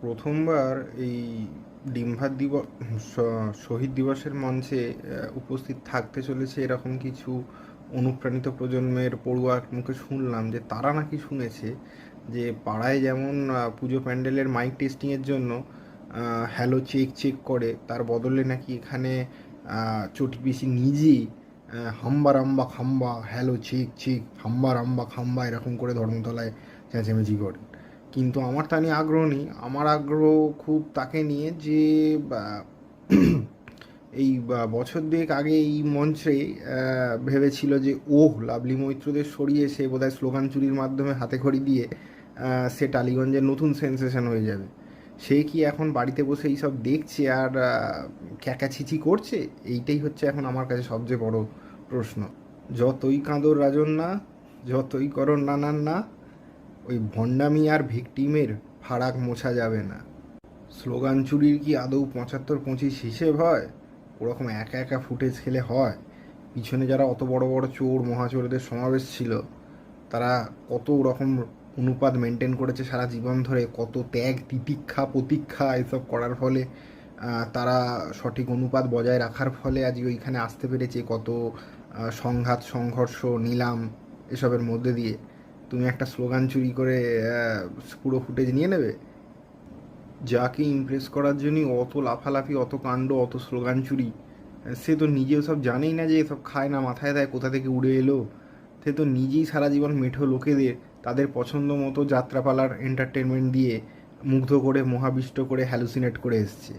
প্রথমবার এই ডিমভাত দিবস শহীদ দিবসের মঞ্চে উপস্থিত থাকতে চলেছে এরকম কিছু অনুপ্রাণিত প্রজন্মের পড়ুয়ার মুখে শুনলাম যে তারা নাকি শুনেছে যে পাড়ায় যেমন পুজো প্যান্ডেলের মাইক টেস্টিংয়ের জন্য হ্যালো চেক চেক করে, তার বদলে নাকি এখানে চটি পিসি নিজেই হাম্বা রাম্বা খাম্বা হ্যালো চেক চেক হাম্বা রাম্বা খাম্বা এরকম করে ধর্মতলায় চেঁচামেচি করে। কিন্তু আমার তা নিয়ে আগ্রহ নেই। আমার আগ্রহ খুব তাকে নিয়ে যে এই বছর দুয়েক আগে এই মঞ্চে ভেবেছিল যে লাভলি মৈত্রদের সরিয়ে সে বোধহয় স্লোগান চুরির মাধ্যমে হাতে খড়ি দিয়ে সে টালিগঞ্জের নতুন সেন্সেশন হয়ে যাবে। সে কি এখন বাড়িতে বসে এইসব দেখছে আর ক্যাকাছিচি করছে? এইটাই হচ্ছে এখন আমার কাছে সবচেয়ে বড় প্রশ্ন। যতই কাঁদর রাজন না, যতই করো নানান না, ওই ভণ্ডামি আর ভিকটিমের ফারাক মোছা যাবে না। স্লোগান চুরির কি আদৌ ৭৫-২৫ হিসেব হয়? ওরকম একা একা ফুটেজ খেলে হয়? পিছনে যারা অত বড় বড় চোর মহাচোরদের সমাবেশ ছিল, তারা কত রকম অনুপাত মেনটেন করেছে সারা জীবন ধরে, কত ত্যাগ তিতিক্ষা প্রতীক্ষা এসব করার ফলে তারা সঠিক অনুপাত বজায় রাখার ফলে আজ ওইখানে আসতে পেরেছে, কত সংঘাত সংঘর্ষ নিলাম এসবের মধ্যে দিয়ে তুমি একটা স্লোগান চুরি করে পুরো ফুটেজ নিয়ে নেবে? যাকে ইমপ্রেস করার জন্যই অত লাফালাফি, অত কাণ্ড, অত স্লোগান চুরি, সে তো নিজেও সব জানেই না যে এসব খায় না মাথায় দেয়, কোথা থেকে উড়ে এলো। সে তো নিজেই সারা জীবন মেঠো লোকেদের তাদের পছন্দ মতো যাত্রাপালার এন্টারটেনমেন্ট দিয়ে মুগ্ধ করে মহাবিষ্ট করে হ্যালুসিনেট করে এসছে।